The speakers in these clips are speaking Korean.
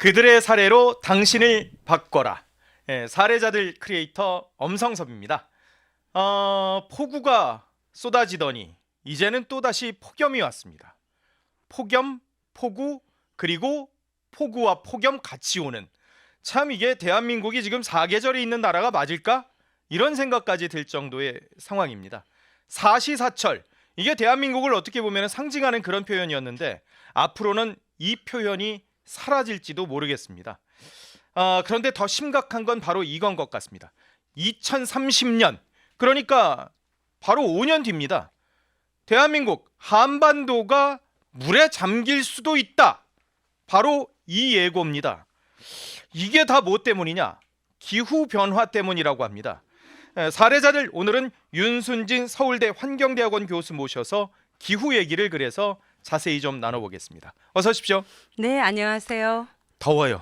그들의 사례로 당신을 바꿔라. 사례자들 크리에이터 엄성섭입니다. 폭우가 쏟아지더니 이제는 또다시 폭염이 왔습니다. 폭염, 폭우, 그리고 폭우와 폭염 같이 오는, 참 이게 대한민국이 지금 사계절이 있는 나라가 맞을까? 이런 생각까지 들 정도의 상황입니다. 사시사철, 이게 대한민국을 어떻게 보면 상징하는 그런 표현이었는데 앞으로는 이 표현이 사라질지도 모르겠습니다. 그런데 더 심각한 건 바로 이건 것 같습니다. 2030년, 그러니까 바로 5년 뒤입니다. 대한민국 한반도가 물에 잠길 수도 있다. 바로 이 예고입니다. 이게 다 뭐 때문이냐? 기후변화 때문이라고 합니다. 사례자들, 오늘은 윤순진 서울대 환경대학원 교수 모셔서 기후 얘기를 그래서 자세히 좀 나눠보겠습니다. 어서 오십시오. 네, 안녕하세요. 더워요.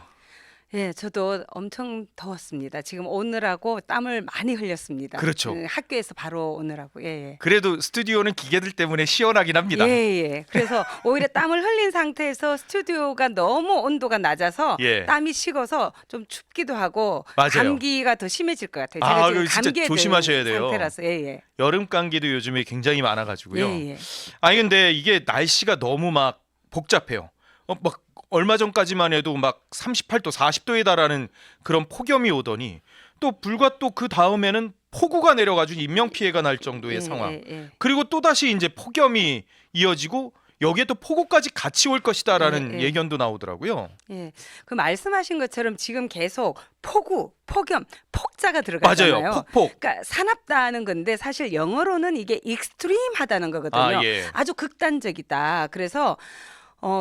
예, 저도 엄청 더웠습니다. 지금 오느라고 땀을 많이 흘렸습니다. 그렇죠. 학교에서 바로 오느라고. 예, 그래도 스튜디오는 기계들 때문에 시원하긴 합니다. 예. 예. 그래서 오히려 땀을 흘린 상태에서 스튜디오가 너무 온도가 낮아서 예. 땀이 식어서 좀 춥기도 하고 맞아요. 감기가 더 심해질 것 같아요. 제가 지금 진짜 감기에 조심하셔야 든 돼요. 상태라서. 예. 여름 감기도 요즘에 굉장히 많아가지고요. 예. 아니 근데 이게 날씨가 너무 막 복잡해요. 막 얼마 전까지만 해도 막 38도, 40도에 달하는 그런 폭염이 오더니 또 불과 또 그 다음에는 폭우가 내려가지고 인명 피해가 날 정도의 상황. 그리고 또 다시 이제 폭염이 이어지고 여기에 또 폭우까지 같이 올 것이다라는 예견도 나오더라고요. 예. 그 말씀하신 것처럼 지금 계속 폭우, 폭염, 폭자가 들어가잖아요. 맞아요. 폭폭. 그러니까 사납다는 건데 사실 영어로는 이게 익스트림하다는 거거든요. 예. 아주 극단적이다. 그래서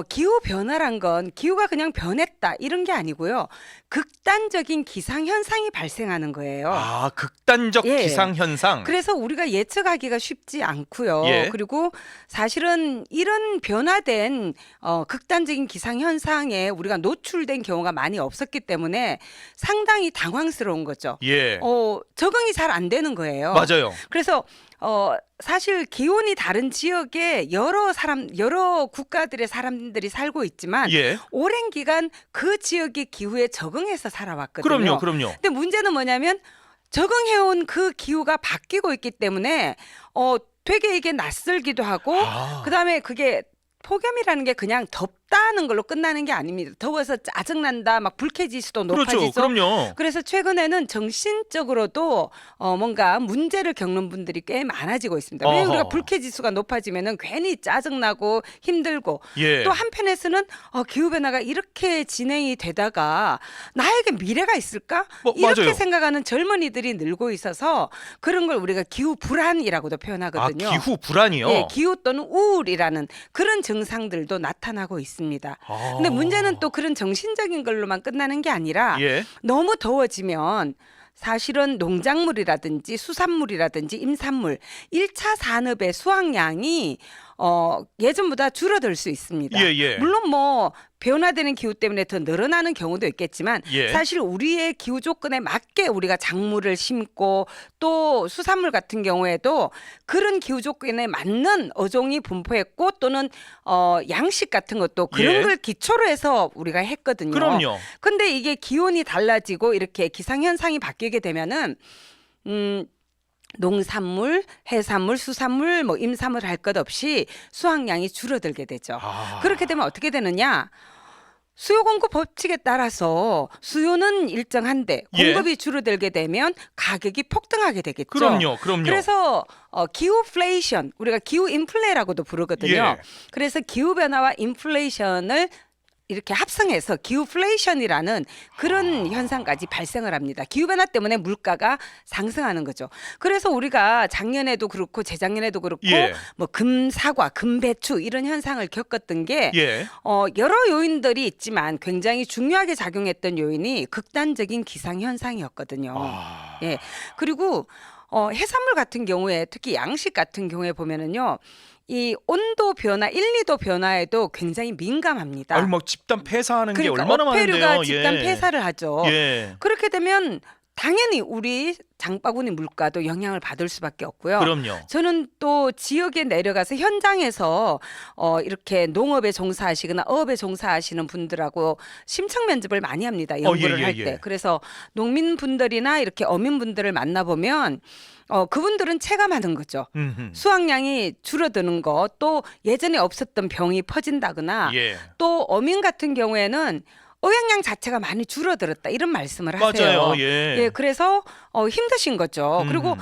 기후 변화란 건 기후가 그냥 변했다 이런 게 아니고요. 극단적인 기상 현상이 발생하는 거예요. 극단적 예. 기상 현상. 그래서 우리가 예측하기가 쉽지 않고요. 예. 그리고 사실은 이런 변화된 극단적인 기상 현상에 우리가 노출된 경우가 많이 없었기 때문에 상당히 당황스러운 거죠. 예. 적응이 잘 안 되는 거예요. 맞아요. 그래서 사실 기온이 다른 지역에 여러 국가들의 사람들이 살고 있지만 예. 오랜 기간 그 지역의 기후에 적응해서 살아왔거든요. 그럼요. 근데 문제는 뭐냐면 적응해온 그 기후가 바뀌고 있기 때문에 되게 이게 낯설기도 하고 그다음에 그게 폭염이라는 게 그냥 덥다는 걸로 끝나는 게 아닙니다. 더워서 짜증난다, 막 불쾌지수도 높아지죠. 그렇죠. 그럼요. 그래서 최근에는 정신적으로도 뭔가 문제를 겪는 분들이 꽤 많아지고 있습니다. 왜 우리가 불쾌지수가 높아지면은 괜히 짜증나고 힘들고 예. 또 한편에서는 기후 변화가 이렇게 진행이 되다가 나에게 미래가 있을까? 이렇게 맞아요. 생각하는 젊은이들이 늘고 있어서 그런 걸 우리가 기후 불안이라고도 표현하거든요. 기후 불안이요? 예, 기후 또는 우울이라는 그런 증상들도 나타나고 있습니다. 근데 문제는 또 그런 정신적인 걸로만 끝나는 게 아니라 예. 너무 더워지면 사실은 농작물이라든지 수산물이라든지 임산물 1차 산업의 수확량이 예전보다 줄어들 수 있습니다. 예. 물론 뭐 변화되는 기후 때문에 더 늘어나는 경우도 있겠지만 예. 사실 우리의 기후 조건에 맞게 우리가 작물을 심고 또 수산물 같은 경우에도 그런 기후 조건에 맞는 어종이 분포했고 또는 양식 같은 것도 그런 걸 기초로 해서 우리가 했거든요. 그럼요. 근데 이게 기온이 달라지고 이렇게 기상 현상이 바뀌게 되면은 농산물, 해산물, 수산물, 뭐 임산물 할 것 없이 수확량이 줄어들게 되죠. 그렇게 되면 어떻게 되느냐? 수요 공급 법칙에 따라서 수요는 일정한데 공급이 줄어들게 되면 가격이 폭등하게 되겠죠. 그럼요. 그래서 기후플레이션, 우리가 기후 인플레라고도 부르거든요. 예. 그래서 기후 변화와 인플레이션을 이렇게 합성해서 기후플레이션이라는 그런 현상까지 발생을 합니다. 기후변화 때문에 물가가 상승하는 거죠. 그래서 우리가 작년에도 그렇고 재작년에도 그렇고 뭐 금사과, 금배추 이런 현상을 겪었던 게 여러 요인들이 있지만 굉장히 중요하게 작용했던 요인이 극단적인 기상현상이었거든요. 예. 그리고 해산물 같은 경우에 특히 양식 같은 경우에 보면은요. 이 온도 변화, 1, 2도 변화에도 굉장히 민감합니다. 막 집단 폐사하는 게 그러니까 얼마나 많은데요. 어패류가 집단 폐사를 하죠. 그렇게 되면 당연히 우리 장바구니 물가도 영향을 받을 수밖에 없고요. 그럼요. 저는 또 지역에 내려가서 현장에서 이렇게 농업에 종사하시거나 어업에 종사하시는 분들하고 심층 면접을 많이 합니다. 연구를 예, 할 때. 그래서 농민분들이나 이렇게 어민분들을 만나보면 그분들은 체감하는 거죠. 음흠. 수확량이 줄어드는 거, 또 예전에 없었던 병이 퍼진다거나 예. 또 어민 같은 경우에는 어획량 자체가 많이 줄어들었다 이런 말씀을 하세요. 맞아요. 예. 그래서 힘드신 거죠. 그리고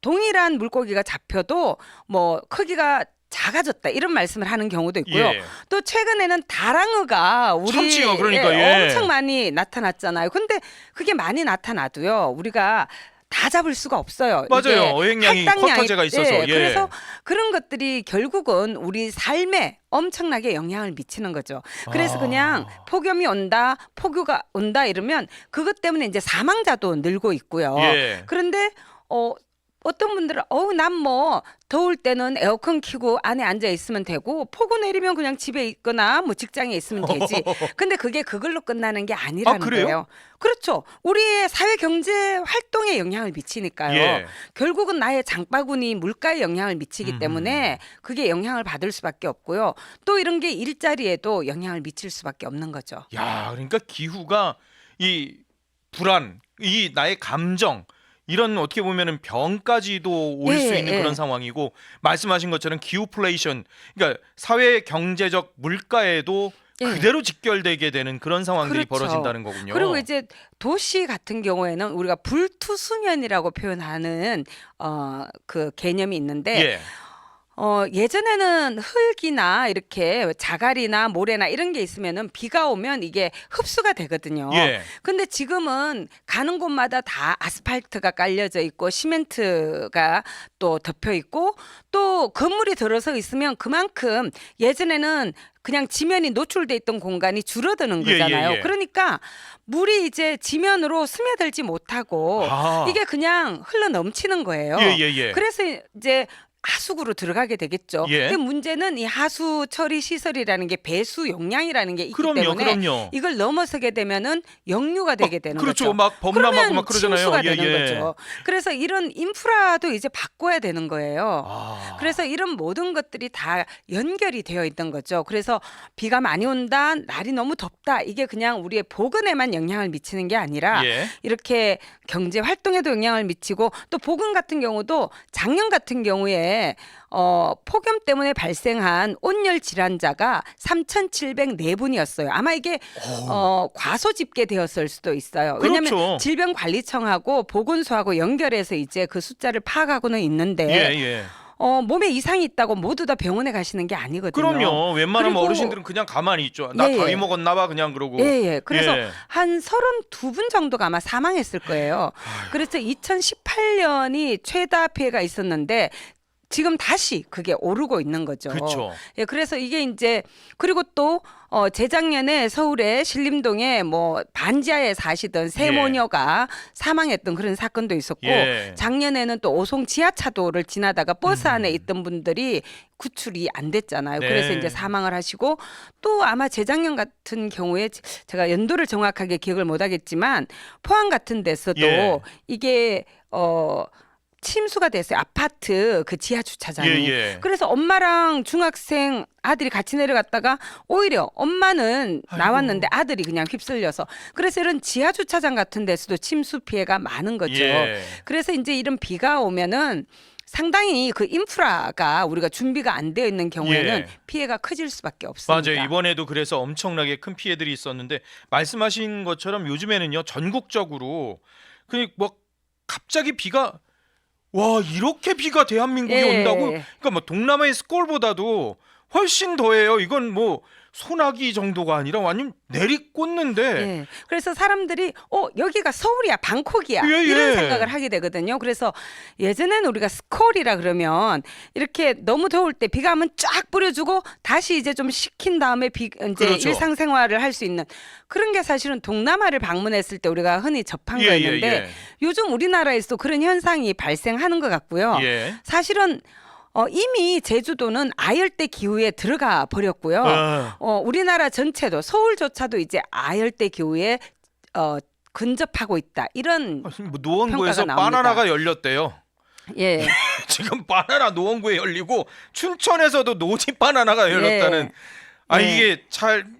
동일한 물고기가 잡혀도 뭐 크기가 작아졌다 이런 말씀을 하는 경우도 있고요. 예. 또 최근에는 다랑어가 우리 참치요, 그러니까, 예. 엄청 많이 나타났잖아요. 근데 그게 많이 나타나도요. 우리가 다 잡을 수가 없어요. 맞아요. 이게 어획량이 할당량이- 쿼터제가 있어서. 예. 그래서 그런 것들이 결국은 우리 삶에 엄청나게 영향을 미치는 거죠. 그래서 그냥 폭염이 온다, 폭우가 온다 이러면 그것 때문에 이제 사망자도 늘고 있고요. 예. 그런데 어떤 분들은 난 뭐 더울 때는 에어컨 켜고 안에 앉아 있으면 되고 폭우 내리면 그냥 집에 있거나 뭐 직장에 있으면 되지. 근데 그게 그걸로 끝나는 게 아니라는 그래요? 거예요. 그렇죠. 우리의 사회 경제 활동에 영향을 미치니까요. 예. 결국은 나의 장바구니 물가에 영향을 미치기 때문에 그게 영향을 받을 수밖에 없고요. 또 이런 게 일자리에도 영향을 미칠 수밖에 없는 거죠. 야, 그러니까 기후가 이 불안, 이 나의 감정 이런 어떻게 보면은 병까지도 올 수 있는 그런 상황이고 말씀하신 것처럼 기후플레이션, 그러니까 사회 경제적 물가에도 그대로 직결되게 되는 그런 상황들이 그렇죠. 벌어진다는 거군요. 그리고 이제 도시 같은 경우에는 우리가 불투수면이라고 표현하는 그 개념이 있는데 예. 예전에는 흙이나 이렇게 자갈이나 모래나 이런 게 있으면은 비가 오면 이게 흡수가 되거든요. 예. 근데 지금은 가는 곳마다 다 아스팔트가 깔려져 있고 시멘트가 또 덮여 있고 또 건물이 들어서 있으면 그만큼 예전에는 그냥 지면이 노출돼 있던 공간이 줄어드는 거잖아요. 예. 그러니까 물이 이제 지면으로 스며들지 못하고 이게 그냥 흘러 넘치는 거예요. 예. 그래서 이제 하수구로 들어가게 되겠죠. 예. 근데 문제는 이 하수 처리 시설이라는 게 배수 용량이라는 게 있기 때문에 그럼요. 이걸 넘어서게 되면은 역류가 되게 되는 그렇죠. 거죠. 막 범람하고 그러면 막 그러잖아요. 침수가 되는 거죠. 그래서 이런 인프라도 이제 바꿔야 되는 거예요. 그래서 이런 모든 것들이 다 연결이 되어 있던 거죠. 그래서 비가 많이 온다, 날이 너무 덥다, 이게 그냥 우리의 보건에만 영향을 미치는 게 아니라 예. 이렇게 경제 활동에도 영향을 미치고 또 보건 같은 경우도 작년 같은 경우에 폭염 때문에 발생한 온열 질환자가 3,704분이었어요. 아마 이게 과소 집계되었을 수도 있어요. 왜냐하면 그렇죠. 질병관리청하고 보건소하고 연결해서 이제 그 숫자를 파악하고는 있는데 예. 몸에 이상이 있다고 모두 다 병원에 가시는 게 아니거든요. 그럼요. 웬만하면 그리고- 어르신들은 그냥 가만히 있죠. 나 더위 먹었나 봐 그냥 그러고. 그래서 예. 한 32분 정도가 아마 사망했을 거예요. 그래서 2018년이 최다 피해가 있었는데 지금 다시 그게 오르고 있는 거죠. 그렇죠. 그래서 이게 이제 그리고 또 재작년에 서울의 신림동에 뭐 반지하에 사시던 세 모녀가 사망했던 그런 사건도 있었고 작년에는 또 오송 지하차도를 지나다가 버스 안에 있던 분들이 구출이 안 됐잖아요. 그래서 이제 사망을 하시고 또 아마 재작년 같은 경우에 제가 연도를 정확하게 기억을 못 하겠지만 포항 같은 데서도 이게 침수가 됐어요. 아파트 그 지하 주차장이. 그래서 엄마랑 중학생 아들이 같이 내려갔다가 오히려 엄마는 나왔는데 아들이 그냥 휩쓸려서 그래서 이런 지하 주차장 같은 데서도 침수 피해가 많은 거죠. 그래서 이제 이런 비가 오면은 상당히 그 인프라가 우리가 준비가 안 되어 있는 경우에는 피해가 커질 수밖에 없습니다. 맞아요. 이번에도 그래서 엄청나게 큰 피해들이 있었는데 말씀하신 것처럼 요즘에는요 전국적으로 그 뭐 갑자기 비가 와 이렇게 비가 대한민국에 온다고? 그러니까 뭐 동남아의 스콜보다도 훨씬 더해요. 이건 뭐 소나기 정도가 아니라 완전 내리꽂는데. 그래서 사람들이 여기가 서울이야, 방콕이야 이런 생각을 하게 되거든요. 그래서 예전에는 우리가 스콜이라 그러면 이렇게 너무 더울 때 비가 오면 쫙 뿌려주고 다시 이제 좀 식힌 다음에 이제 일상생활을 할 수 있는 그런 게 사실은 동남아를 방문했을 때 우리가 흔히 접한 거였는데 요즘 우리나라에서도 그런 현상이 발생하는 것 같고요. 사실은 이미 제주도는 아열대 기후에 들어가 버렸고요. 우리나라 전체도 서울조차도 이제 아열대 기후에 근접하고 있다. 이런 뭐 노원구에서 평가가 나옵니다. 바나나가 열렸대요. 예. 지금 바나나 노원구에 열리고 춘천에서도 노지 바나나가 열렸다는. 예. 아 예. 이게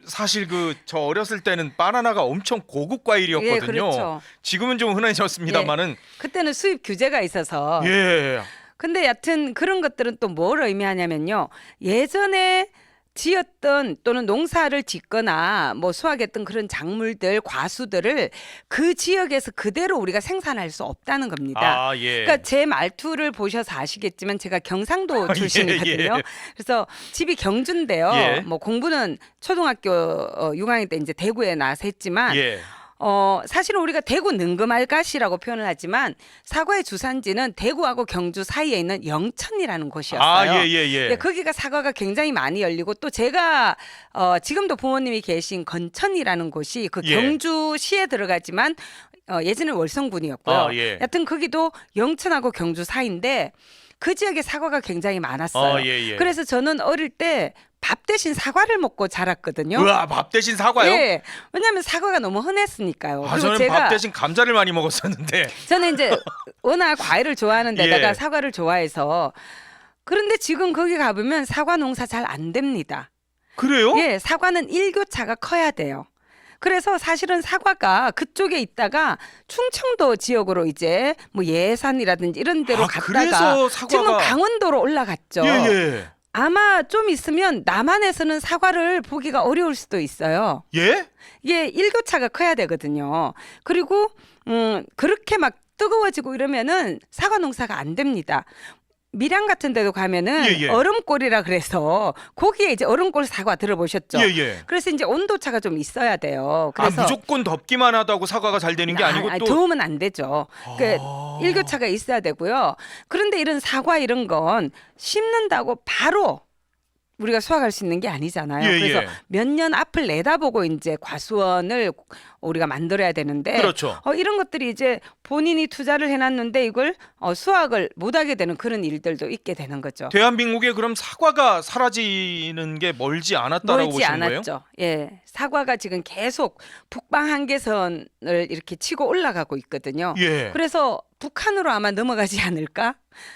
사실 저 어렸을 때는 바나나가 엄청 고급 과일이었거든요. 예, 그렇죠. 지금은 좀 흔해졌습니다만은. 그때는 수입 규제가 있어서. 예. 근데 여튼 그런 것들은 또 뭘 의미하냐면요. 예전에 지었던 또는 농사를 짓거나 뭐 수확했던 그런 작물들, 과수들을 그 지역에서 그대로 우리가 생산할 수 없다는 겁니다. 아 예. 그러니까 제 말투를 보셔서 아시겠지만 제가 경상도 예, 출신이거든요. 예. 그래서 집이 경주인데요. 예. 뭐 공부는 초등학교 6학년 때 이제 대구에 나와서 했지만 예. 사실은 우리가 대구 능금알갓이라고 표현을 하지만 사과의 주산지는 대구하고 경주 사이에 있는 영천이라는 곳이었어요. 아 예. 네, 거기가 사과가 굉장히 많이 열리고 또 제가 지금도 부모님이 계신 건천이라는 곳이 그 예. 경주시에 들어가지만 예전에 월성군이었고요. 아, 예. 여튼 거기도 영천하고 경주 사이인데 그 지역에 사과가 굉장히 많았어요. 아, 예. 그래서 저는 어릴 때 밥 대신 사과를 먹고 자랐거든요. 우와 밥 대신 사과요? 예. 왜냐하면 사과가 너무 흔했으니까요. 아 그리고 저는 밥 대신 감자를 많이 먹었었는데. 저는 이제 워낙 과일을 좋아하는 데다가 예. 사과를 좋아해서 그런데 지금 거기 가보면 사과 농사 잘 안 됩니다. 그래요? 예, 사과는 일교차가 커야 돼요. 그래서 사실은 사과가 그쪽에 있다가 충청도 지역으로 이제 뭐 예산이라든지 이런 데로 아, 갔다가 그래서 사과가- 지금은 강원도로 올라갔죠. 예. 아마 좀 있으면 남한에서는 사과를 보기가 어려울 수도 있어요. 예? 이게 일교차가 커야 되거든요. 그리고 그렇게 막 뜨거워지고 이러면은 사과 농사가 안 됩니다. 밀양 같은 데도 가면은 예. 얼음골이라 그래서 거기에 이제 얼음골 사과 들어보셨죠? 예. 그래서 이제 온도차가 좀 있어야 돼요. 그래서 무조건 덥기만 하다고 사과가 잘 되는 게 아니고 또 더우면 안 되죠. 그 일교차가 있어야 되고요. 그런데 이런 사과 이런 건 심는다고 바로 우리가 수확할 수 있는 게 아니잖아요. 예, 그래서 예. 몇 년 앞을 내다보고 이제 과수원을 우리가 만들어야 되는데 그렇죠. 이런 것들이 이제 본인이 투자를 해놨는데 이걸 수확을 못하게 되는 그런 일들도 있게 되는 거죠. 대한민국에 그럼 사과가 사라지는 게 멀지 않았다라고 멀지 보시는 거예요? 않았죠. 예, 사과가 지금 계속 북방 한계선을 이렇게 치고 올라가고 있거든요. 예. 그래서 북한으로 아마 넘어가지 않을까?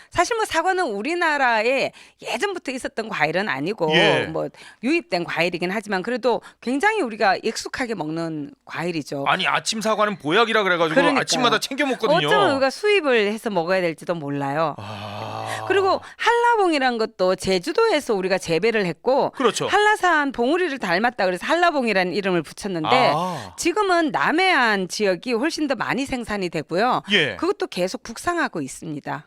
사실 뭐 사과는 우리나라에 예전부터 있었던 과일은 아니고 예. 뭐 유입된 과일이긴 하지만 그래도 굉장히 우리가 익숙하게 먹는 과일이죠. 아니 아침 사과는 보약이라 그래가지고 그러니까요. 아침마다 챙겨 먹거든요. 어쩌면 우리가 수입을 해서 먹어야 될지도 몰라요. 아... 그리고 한라봉이란 것도 제주도에서 우리가 재배를 했고 그렇죠. 한라산 봉우리를 닮았다 그래서 한라봉이라는 이름을 붙였는데 아. 지금은 남해안 지역이 훨씬 더 많이 생산이 되고요. 예. 그것도 계속 북상하고 있습니다.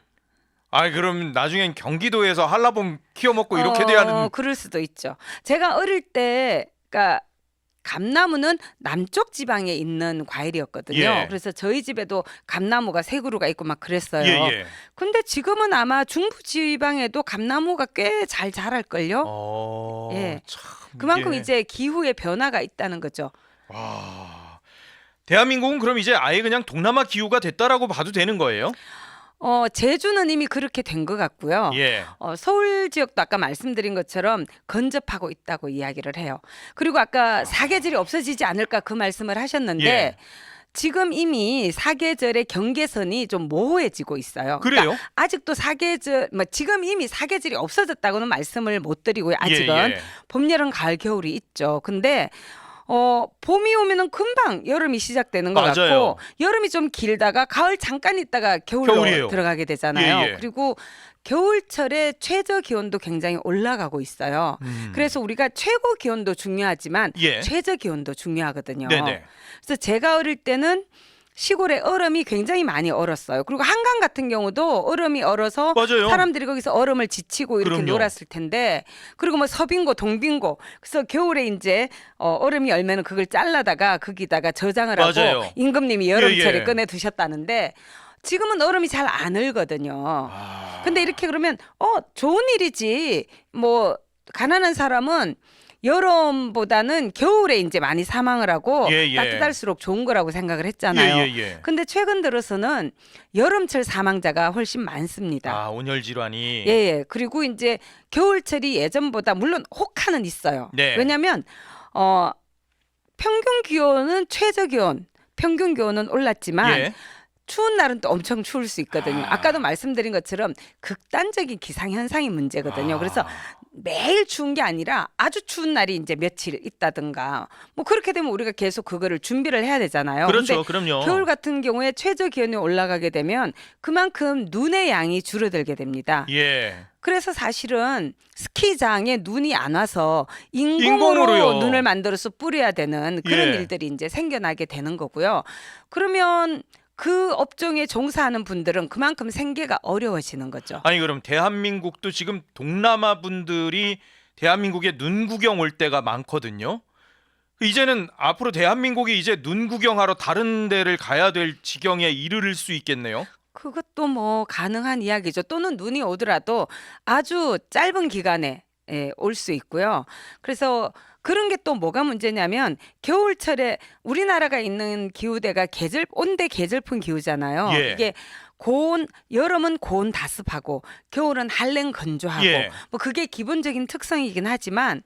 아 그럼 나중엔 경기도에서 한라봉 키워 먹고 이렇게 돼야 하는. 그럴 수도 있죠. 제가 어릴 때 그러니까 감나무는 남쪽 지방에 있는 과일이었거든요. 예. 그래서 저희 집에도 감나무가 세 그루가 있고 막 그랬어요. 예. 근데 지금은 아마 중부 지방에도 감나무가 꽤 잘 자랄걸요. 예. 참 그만큼 이게- 이제 기후의 변화가 있다는 거죠. 와. 대한민국은 그럼 이제 아예 그냥 동남아 기후가 됐다라고 봐도 되는 거예요? 제주는 이미 그렇게 된 것 같고요. 예. 서울 지역도 아까 말씀드린 것처럼 건접하고 있다고 이야기를 해요. 그리고 아까 사계절이 없어지지 않을까 그 말씀을 하셨는데 예. 지금 이미 사계절의 경계선이 좀 모호해지고 있어요. 그래요? 그러니까 아직도 사계절, 지금 이미 사계절이 없어졌다고는 말씀을 못 드리고요. 아직은 예. 봄, 여름, 가을, 겨울이 있죠. 근데 봄이 오면은 금방 여름이 시작되는 것 맞아요. 같고 여름이 좀 길다가 가을 잠깐 있다가 겨울로 겨울이에요. 들어가게 되잖아요. 예. 그리고 겨울철에 최저 기온도 굉장히 올라가고 있어요. 그래서 우리가 최고 기온도 중요하지만 예. 최저 기온도 중요하거든요. 네네. 그래서 제가 어릴 때는 시골에 얼음이 굉장히 많이 얼었어요. 그리고 한강 같은 경우도 얼음이 얼어서 맞아요. 사람들이 거기서 얼음을 지치고 이렇게 그럼요. 놀았을 텐데 그리고 뭐 서빙고 동빙고 그래서 겨울에 이제 얼음이 얼면은 그걸 잘라다가 거기다가 저장을 하고 맞아요. 임금님이 여름철에 예. 꺼내 두셨다는데 지금은 얼음이 잘 안 얼거든요. 아. 근데 이렇게 그러면 좋은 일이지. 뭐 가난한 사람은 여름보다는 겨울에 이제 많이 사망을 하고 예. 따뜻할수록 좋은 거라고 생각을 했잖아요. 예. 근데 최근 들어서는 여름철 사망자가 훨씬 많습니다. 아 온열 질환이. 예. 그리고 이제 겨울철이 예전보다 물론 혹한은 있어요. 네. 왜냐하면 평균 기온은 최저 기온 평균 기온은 올랐지만 예. 추운 날은 또 엄청 추울 수 있거든요. 아까도 말씀드린 것처럼 극단적인 기상 현상이 문제거든요. 그래서 매일 추운 게 아니라 아주 추운 날이 이제 며칠 있다든가 뭐 그렇게 되면 우리가 계속 그거를 준비를 해야 되잖아요. 그렇죠. 근데 그럼요. 겨울 같은 경우에 최저 기온이 올라가게 되면 그만큼 눈의 양이 줄어들게 됩니다. 예. 그래서 사실은 스키장에 눈이 안 와서 인공으로요. 인공으로 눈을 만들어서 뿌려야 되는 그런 예. 일들이 이제 생겨나게 되는 거고요. 그러면 그 업종에 종사하는 분들은 그만큼 생계가 어려워지는 거죠. 아니 그럼 대한민국도 지금 동남아 분들이 대한민국에 눈 구경 올 때가 많거든요. 이제는 앞으로 대한민국이 이제 눈 구경하러 다른 데를 가야 될 지경에 이르를 수 있겠네요. 그것도 뭐 가능한 이야기죠. 또는 눈이 오더라도 아주 짧은 기간에 올 수 있고요. 그래서 그런 게 또 뭐가 문제냐면 겨울철에 우리나라가 있는 기후대가 온대 계절풍 기후잖아요. 예. 이게 여름은 고온 다습하고 겨울은 한랭 건조하고 예. 뭐 그게 기본적인 특성이긴 하지만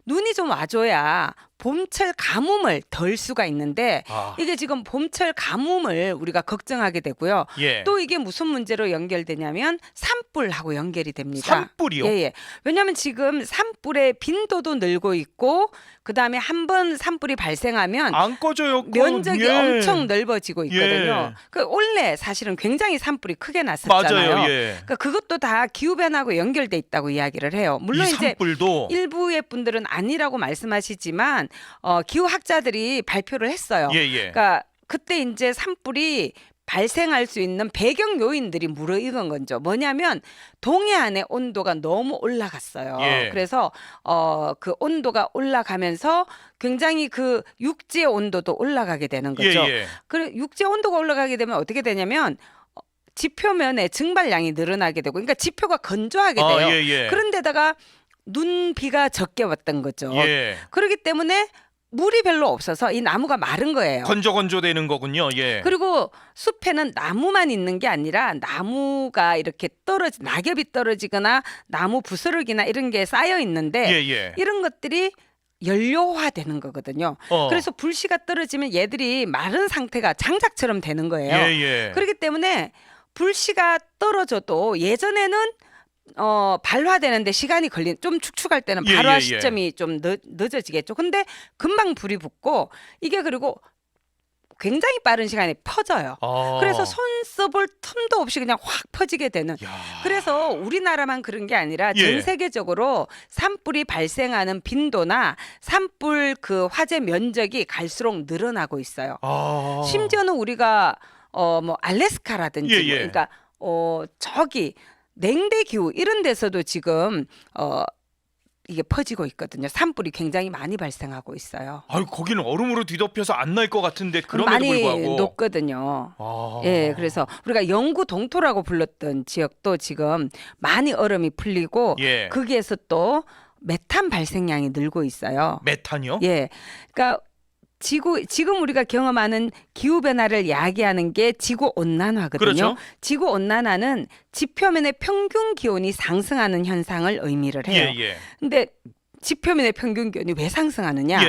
눈이 좀 와줘야 봄철 가뭄을 덜 수가 있는데 이게 지금 봄철 가뭄을 우리가 걱정하게 되고요. 예. 또 이게 무슨 문제로 연결되냐면 산불하고 연결이 됩니다. 산불이요? 예. 왜냐하면 지금 산불의 빈도도 늘고 있고 그다음에 한 번 산불이 발생하면 안 꺼져요. 면적이 예. 엄청 넓어지고 있거든요. 예. 그 원래 사실은 굉장히 산불이 크게 났었잖아요. 맞아요. 예. 그러니까 그것도 다 기후 변화하고 연결돼 있다고 이야기를 해요. 물론 이 이제 산불도 일부의 분들은 아니라고 말씀하시지만 기후학자들이 발표를 했어요. 예. 그러니까 그때 이제 산불이 발생할 수 있는 배경 요인들이 무르익은 거죠. 뭐냐면 동해안의 온도가 너무 올라갔어요. 예. 그래서 그 온도가 올라가면서 굉장히 그 육지의 온도도 올라가게 되는 거죠. 예. 그래 육지 온도가 올라가게 되면 어떻게 되냐면 지표면에 증발량이 늘어나게 되고, 그러니까 지표가 건조하게 돼요. 예. 그런데다가 눈비가 적게 왔던 거죠. 예. 그렇기 때문에 물이 별로 없어서 이 나무가 마른 거예요. 건조되는 거군요. 예. 그리고 숲에는 나무만 있는 게 아니라 나무가 이렇게 낙엽이 떨어지거나 나무 부스러기나 이런 게 쌓여 있는데 예. 이런 것들이 연료화되는 거거든요. 그래서 불씨가 떨어지면 얘들이 마른 상태가 장작처럼 되는 거예요. 예. 그렇기 때문에 불씨가 떨어져도 예전에는 발화되는데 시간이 좀 축축할 때는 발화 시점이 좀 늦어지겠죠. 근데 금방 불이 붙고 이게 그리고 굉장히 빠른 시간에 퍼져요. 그래서 손 써볼 틈도 없이 그냥 확 퍼지게 되는. 그래서 우리나라만 그런 게 아니라 전 세계적으로 산불이 발생하는 빈도나 산불 그 화재 면적이 갈수록 늘어나고 있어요. 심지어는 우리가 뭐 알래스카라든지 뭐 그러니까 저기 냉대 기후 이런 데서도 지금 이게 퍼지고 있거든요. 산불이 굉장히 많이 발생하고 있어요. 아유, 거기는 얼음으로 뒤덮여서 안 날 것 같은데 그럼에도 많이 불구하고 높거든요. 예, 그래서 우리가 영구 동토라고 불렀던 지역도 지금 많이 얼음이 풀리고 거기에서 또 메탄 발생량이 늘고 있어요. 메탄이요? 예, 그러니까 지금 우리가 경험하는 기후 변화를 야기하는 게 지구 온난화거든요. 그렇죠. 지구 온난화는 지표면의 평균 기온이 상승하는 현상을 의미를 해요. 근데 지표면의 평균 기온이 왜 상승하느냐?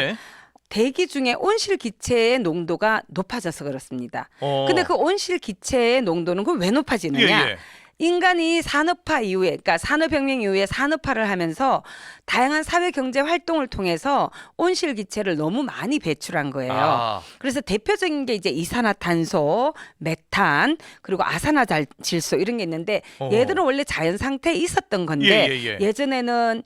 대기 중에 온실 기체의 농도가 높아져서 그렇습니다. 근데 그 온실 기체의 농도는 왜 높아지느냐? 인간이 산업화 이후에, 그러니까 산업혁명 이후에 산업화를 하면서 다양한 사회 경제 활동을 통해서 온실 기체를 너무 많이 배출한 거예요. 그래서 대표적인 게 이제 이산화탄소, 메탄, 그리고 아산화질소 이런 게 있는데 얘들은 원래 자연 상태에 있었던 건데 예전에는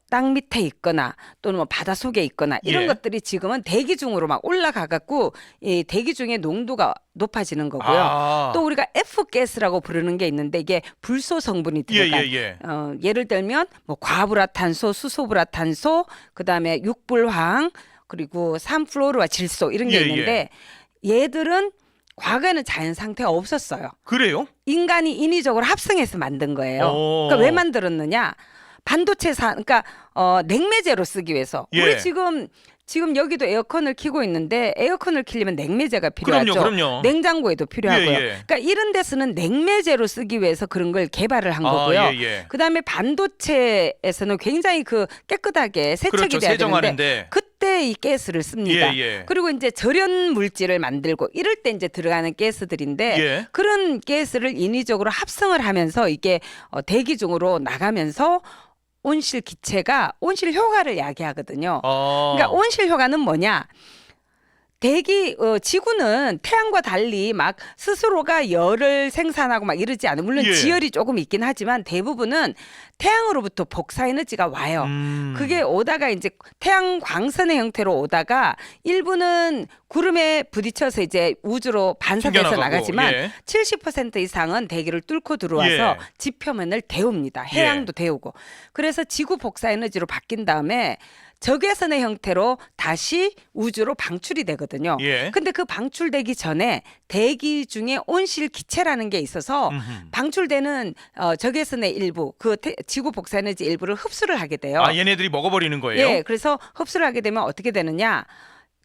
땅 밑에 있거나 또는 뭐 바다 속에 있거나 이런 것들이 지금은 대기 중으로 막 올라가 갖고 이 대기 중의 농도가 높아지는 거고요. 또 우리가 F가스라고 부르는 게 있는데 이게 불소 성분이 들어간 예를 들면 뭐 과불화탄소, 수소불화탄소, 그다음에 육불황, 그리고 산플로르와 질소 이런 게 있는데 얘들은 과거에는 자연 상태가 없었어요. 그래요? 인간이 인위적으로 합성해서 만든 거예요. 그러니까 왜 만들었느냐? 그러니까 냉매제로 쓰기 위해서. 우리 지금 여기도 에어컨을 켜고 있는데 에어컨을 켜려면 냉매제가 필요하죠. 그럼요. 냉장고에도 필요하고요. 그러니까 이런 데서는 냉매제로 쓰기 위해서 그런 걸 개발을 한 거고요. 그다음에 반도체에서는 굉장히 그 깨끗하게 세척이 돼야 되는데 그때 이 가스를 씁니다. 예, 예. 그리고 이제 절연 물질을 만들고 이럴 때 이제 들어가는 가스들인데 예. 그런 가스를 인위적으로 합성을 하면서 이게 대기 중으로 나가면서 온실 기체가 온실 효과를 야기하거든요. 그러니까 온실 효과는 뭐냐? 지구는 태양과 달리 막 스스로가 열을 생산하고 막 이러지 않아요. 물론 예. 지열이 조금 있긴 하지만 대부분은 태양으로부터 복사 에너지가 와요. 그게 오다가 이제 태양 광선의 형태로 오다가 일부는 구름에 부딪혀서 이제 우주로 반사돼서 튕겨나가고, 나가지만 예. 70% 이상은 대기를 뚫고 들어와서 예. 지표면을 데웁니다. 해양도 데우고. 그래서 지구 복사 에너지로 바뀐 다음에 적외선의 형태로 다시 우주로 방출이 되거든요. 예. 근데 그 방출되기 전에 대기 중에 온실 기체라는 게 있어서 방출되는 적외선의 일부, 지구 복사 에너지 일부를 흡수를 하게 돼요. 아, 얘네들이 먹어버리는 거예요? 예, 그래서 흡수를 하게 되면 어떻게 되느냐?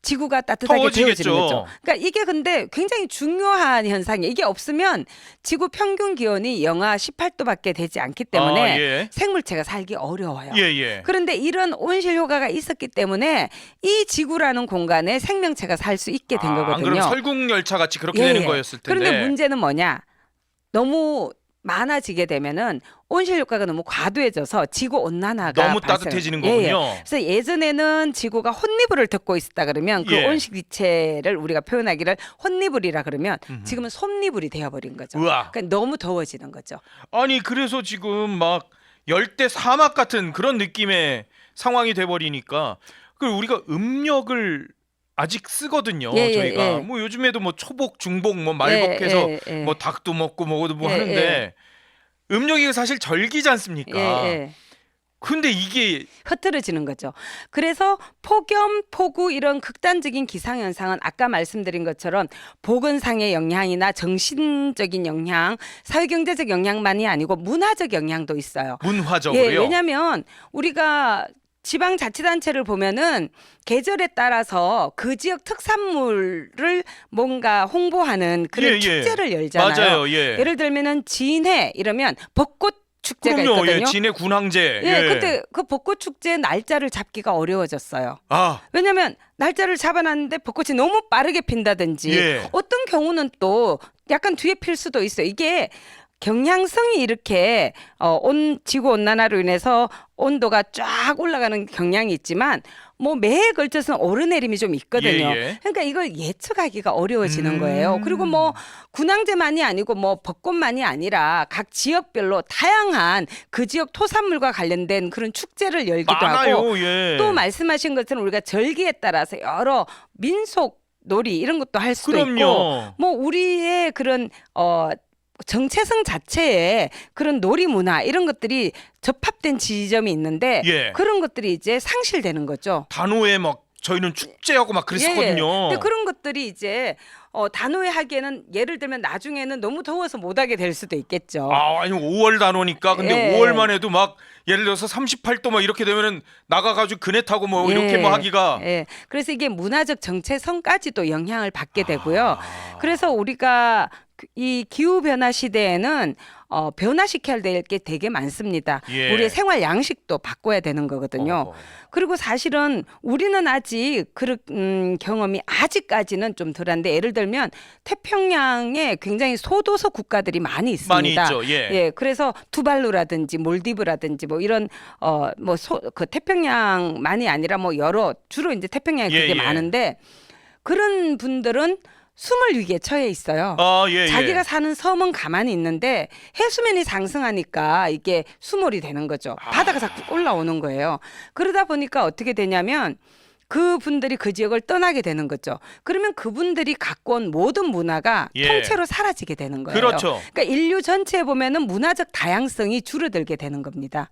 지구가 따뜻하게 더워지겠죠. 데워지는 거죠. 그러니까 이게 근데 굉장히 중요한 현상이에요. 이게 없으면 지구 평균 기온이 영하 18도밖에 되지 않기 때문에 아, 예. 생물체가 살기 어려워요. 예, 예. 그런데 이런 온실 효과가 있었기 때문에 이 지구라는 공간에 생명체가 살 수 있게 된 안 거거든요. 그럼 설국 열차 같이 그렇게 예, 되는 예. 거였을 텐데. 그런데 문제는 뭐냐? 너무 많아지게 되면은 온실 효과가 너무 과도해져서 지구 온난화가 너무 발생. 따뜻해지는 예, 예. 거군요. 그래서 예전에는 지구가 혼니불을 듣고 있었다 그러면 그 예. 온실 기체를 우리가 표현하기를 혼니불이라 그러면 지금은 솜니불이 되어버린 거죠. 우와. 그러니까 너무 더워지는 거죠. 아니 그래서 지금 막 열대 사막 같은 그런 느낌의 상황이 돼 버리니까 그 우리가 음력을 아직 쓰거든요. 예, 예, 저희가 예. 뭐 요즘에도 뭐 초복, 중복, 뭐 말복해서 예, 예, 예. 뭐 닭도 먹고 뭐도 뭐 예, 하는데 음력이 사실 절기지 않습니까? 예, 예. 근데 이게 흐트러지는 거죠. 그래서 폭염, 폭우 이런 극단적인 기상 현상은 아까 말씀드린 것처럼 보건상의 영향이나 정신적인 영향, 사회경제적 영향만이 아니고 문화적 영향도 있어요. 문화적으로요. 예, 왜냐하면 우리가 지방자치단체를 보면은 계절에 따라서 그 지역 특산물을 뭔가 홍보하는 그런 예, 예. 축제를 열잖아요. 맞아요. 예. 예를 들면은 진해 이러면 벚꽃 축제가 그럼요. 있거든요. 예, 진해 군항제. 예, 근데 그 벚꽃 축제 날짜를 잡기가 어려워졌어요. 아, 왜냐하면 날짜를 잡아놨는데 벚꽃이 너무 빠르게 핀다든지 예. 어떤 경우는 또 약간 뒤에 필 수도 있어요. 이게 경향성이 이렇게 지구 온난화로 인해서 온도가 쫙 올라가는 경향이 있지만 뭐 매해 걸쳐서 오르내림이 좀 있거든요. 예, 예. 그러니까 이걸 예측하기가 어려워지는 거예요. 그리고 뭐 군항제만이 아니고 뭐 벚꽃만이 아니라 각 지역별로 다양한 그 지역 토산물과 관련된 그런 축제를 열기도 많아요. 하고 예. 또 말씀하신 것처럼 우리가 절기에 따라서 여러 민속 놀이 이런 것도 할 수도 있고 그럼요. 뭐 우리의 그런 정체성 자체에 그런 놀이 문화 이런 것들이 접합된 지점이 있는데 예. 그런 것들이 이제 상실되는 거죠. 단오에 막 저희는 축제하고 막 그랬었거든요. 근데 그런 것들이 이제 단오에 하기에는 예를 들면 나중에는 너무 더워서 못 하게 될 수도 있겠죠. 아니 5월 단오니까 근데 예. 5월만 해도 막 예를 들어서 38도 막 이렇게 되면은 나가가지고 그네 타고 뭐 이렇게 예. 뭐 하기가 예. 그래서 이게 문화적 정체성까지도 영향을 받게 되고요. 아. 그래서 우리가 이 기후 변화 시대에는 변화시켜야 될 게 되게 많습니다. 예. 우리의 생활 양식도 바꿔야 되는 거거든요. 어허. 그리고 사실은 우리는 아직 그런 경험이 아직까지는 좀 덜한데 예를 들면 태평양에 굉장히 소도서 국가들이 많이 있습니다. 많이 있죠. 예. 그래서 투발루라든지 몰디브라든지 뭐 이런 그 태평양만이 아니라 뭐 여러 주로 이제 태평양에 예, 그게 예. 많은데 그런 분들은 숨을 위기에 처해 있어요. 예, 자기가 예. 사는 섬은 가만히 있는데 해수면이 상승하니까 이게 수몰이 되는 거죠. 바다가 자꾸 올라오는 거예요. 그러다 보니까 어떻게 되냐면 그분들이 그 지역을 떠나게 되는 거죠. 그러면 그분들이 갖고 온 모든 문화가 예. 통째로 사라지게 되는 거예요. 그렇죠. 그러니까 인류 전체에 보면은 문화적 다양성이 줄어들게 되는 겁니다.